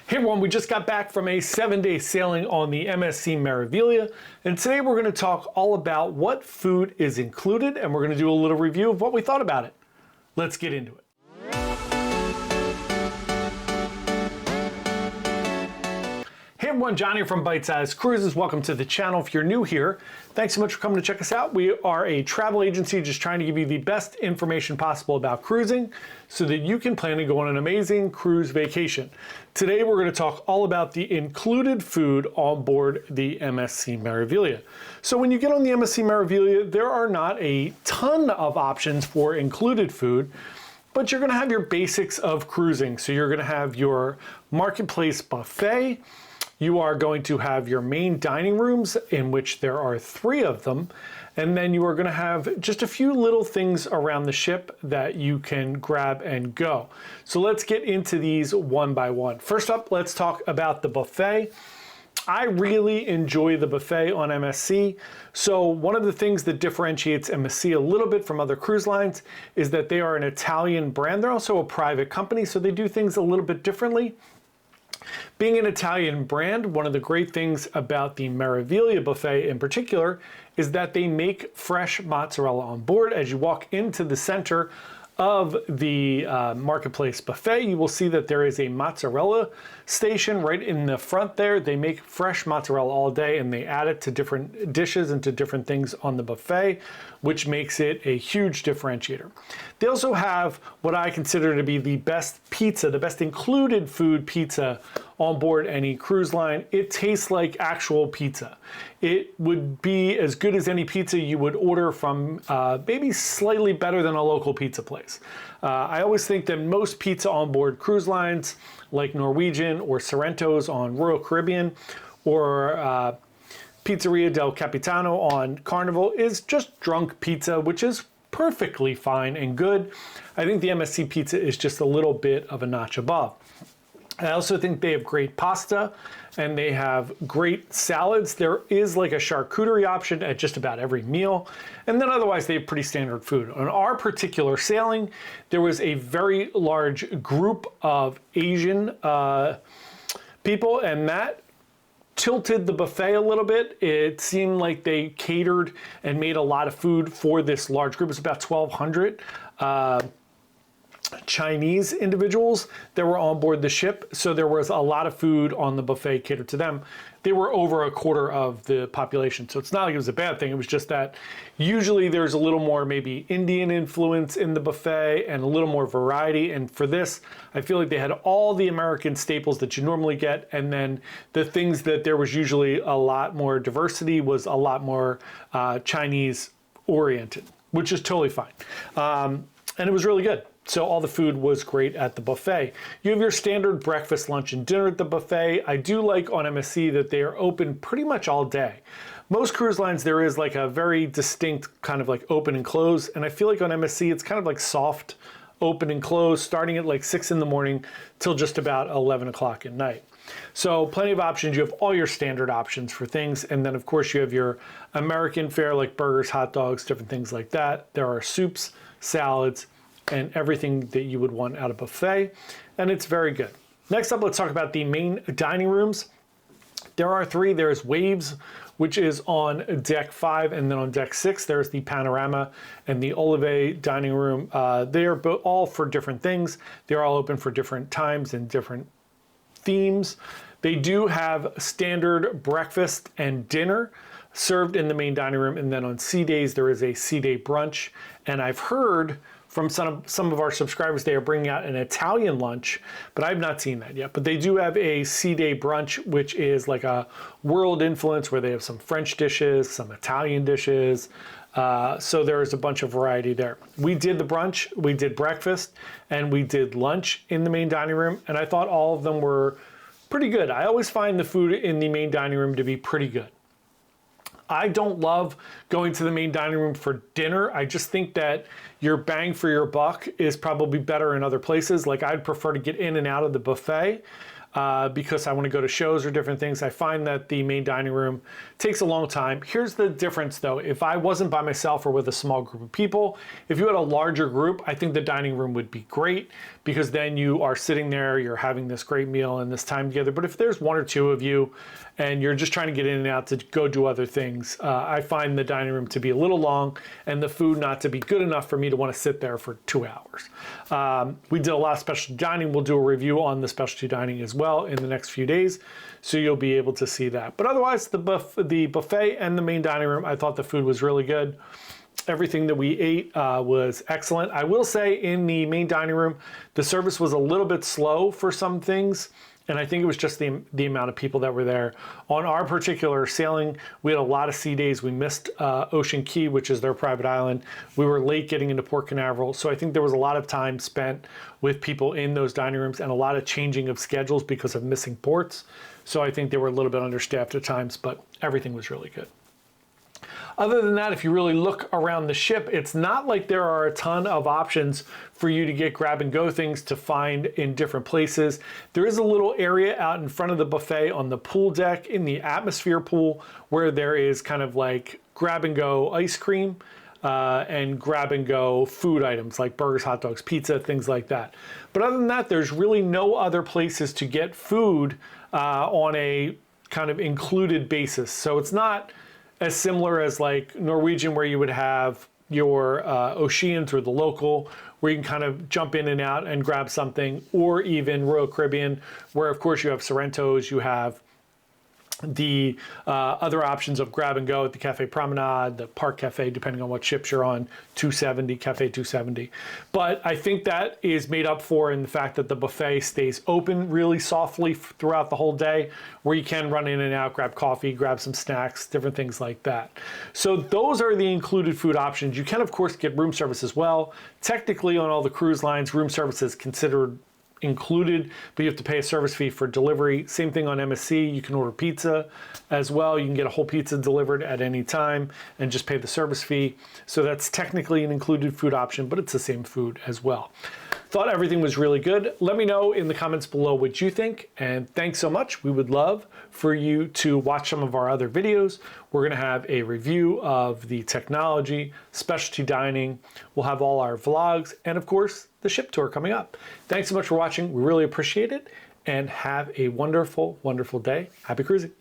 Hey everyone, we just got back from a 7-day sailing on the MSC Meraviglia, and today we're going to talk all about what food is included, and we're going to do a little review of what we thought about it. Let's get into it. Hey everyone, John here from Byte Cruises. Welcome to the channel. If you're new here, thanks so much for coming to check us out. We are a travel agency just trying to give you the best information possible about cruising so that you can plan to go on an amazing cruise vacation. Today we're going to talk all about the included food on board the MSC Meraviglia. So when you get on the MSC Meraviglia, there are not a ton of options for included food, but you're going to have your basics of cruising. So you're going to have your marketplace buffet. You are going to have your main dining rooms, in which there are 3 of them, and then you are going to have just a few little things around the ship that you can grab and go. So let's get into these one by one. First up, let's talk about the buffet. I really enjoy the buffet on MSC. So one of the things that differentiates MSC a little bit from other cruise lines is that they are an Italian brand. They're also a private company, so they do things a little bit differently. Being an Italian brand, one of the great things about the Meraviglia buffet in particular is that they make fresh mozzarella on board. As you walk into the center of the marketplace buffet, you will see that there is a mozzarella station right in the front there. They make fresh mozzarella all day and they add it to different dishes and to different things on the buffet, which makes it a huge differentiator. They also have what I consider to be the best pizza, the best included food pizza on board any cruise line. It tastes like actual pizza. It would be as good as any pizza you would order from maybe slightly better than a local pizza place. I always think that most pizza on board cruise lines like Norwegian or Sorrento's on Royal Caribbean or Pizzeria del Capitano on Carnival is just drunk pizza, which is perfectly fine and good. I think the MSC pizza is just a little bit of a notch above. I also think they have great pasta and they have great salads. There is like a charcuterie option at just about every meal. And then otherwise they have pretty standard food. On our particular sailing, there was a very large group of Asian people, and that tilted the buffet a little bit. It seemed like they catered and made a lot of food for this large group. It's about 1,200 Chinese individuals that were on board the ship. So there was a lot of food on the buffet catered to them. They were over a quarter of the population. So it's not like it was a bad thing. It was just that usually there's a little more maybe Indian influence in the buffet and a little more variety. And for this, I feel like they had all the American staples that you normally get. And then the things that there was usually a lot more diversity was a lot more Chinese oriented, which is totally fine. And it was really good. So all the food was great at the buffet. You have your standard breakfast, lunch, and dinner at the buffet. I do like on MSC that they are open pretty much all day. Most cruise lines, there is like a very distinct kind of like open and close. And I feel like on MSC, it's kind of like soft open and close, starting at like 6 in the morning till just about 11 o'clock at night. So plenty of options. You have all your standard options for things. And then of course you have your American fare like burgers, hot dogs, different things like that. There are soups, salads, and everything that you would want out of buffet, and it's very good. Next up, let's talk about the main dining rooms. There are 3. There's Waves, which is on deck 5, and then on deck 6, there's the Panorama and the Olive dining room. They are all for different things. They're all open for different times and different themes. They do have standard breakfast and dinner served in the main dining room, and then on sea days, there is a sea day brunch, and I've heard from some of our subscribers, they are bringing out an Italian lunch, but I've not seen that yet. But they do have a sea day brunch, which is like a world influence where they have some French dishes, some Italian dishes. So there is a bunch of variety there. We did the brunch, we did breakfast, and we did lunch in the main dining room. And I thought all of them were pretty good. I always find the food in the main dining room to be pretty good. I don't love going to the main dining room for dinner. I just think that your bang for your buck is probably better in other places. Like I'd prefer to get in and out of the buffet. because I want to go to shows or different things. I find that the main dining room takes a long time. Here's the difference though. If I wasn't by myself or with a small group of people, if you had a larger group, I think the dining room would be great because then you are sitting there, you're having this great meal and this time together. But if there's one or two of you and you're just trying to get in and out to go do other things, I find the dining room to be a little long and the food not to be good enough for me to want to sit there for 2 hours. We did a lot of specialty dining. We'll do a review on the specialty dining as well in the next few days, so you'll be able to see that. But otherwise, the buffet and the main dining room, I thought the food was really good. Everything that we ate was excellent. I will say in the main dining room, the service was a little bit slow for some things. And I think it was just the amount of people that were there. On our particular sailing, we had a lot of sea days. We missed Ocean Key, which is their private island. We were late getting into Port Canaveral. So I think there was a lot of time spent with people in those dining rooms and a lot of changing of schedules because of missing ports. So I think they were a little bit understaffed at times, but everything was really good. Other than that, if you really look around the ship, it's not like there are a ton of options for you to get grab and go things to find in different places. There is a little area out in front of the buffet on the pool deck in the atmosphere pool where there is kind of like grab and go ice cream and grab and go food items like burgers, hot dogs, pizza, things like that. But other than that, there's really no other places to get food on a kind of included basis. So it's not as similar as like Norwegian, where you would have your Oceans or the local, where you can kind of jump in and out and grab something, or even Royal Caribbean, where of course you have Sorrento's, you have the other options of grab and go at the Cafe Promenade, the Park Cafe, depending on what ships you're on, 270, Cafe 270. But I think that is made up for in the fact that the buffet stays open really softly throughout the whole day, where you can run in and out, grab coffee, grab some snacks, different things like that. So those are the included food options. You can, of course, get room service as well. Technically, on all the cruise lines, room service is considered included, but you have to pay a service fee for delivery. Same thing on MSC. You can order pizza as well. You can get a whole pizza delivered at any time and just pay the service fee. So that's technically an included food option, but it's the same food as well. Thought everything was really good. Let me know in the comments below what you think, and thanks so much. We would love for you to watch some of our other videos. We're gonna have a review of the technology, specialty dining. We'll have all our vlogs, and of course, the ship tour coming up. Thanks so much for watching. We really appreciate it, and have a wonderful, wonderful day. Happy cruising.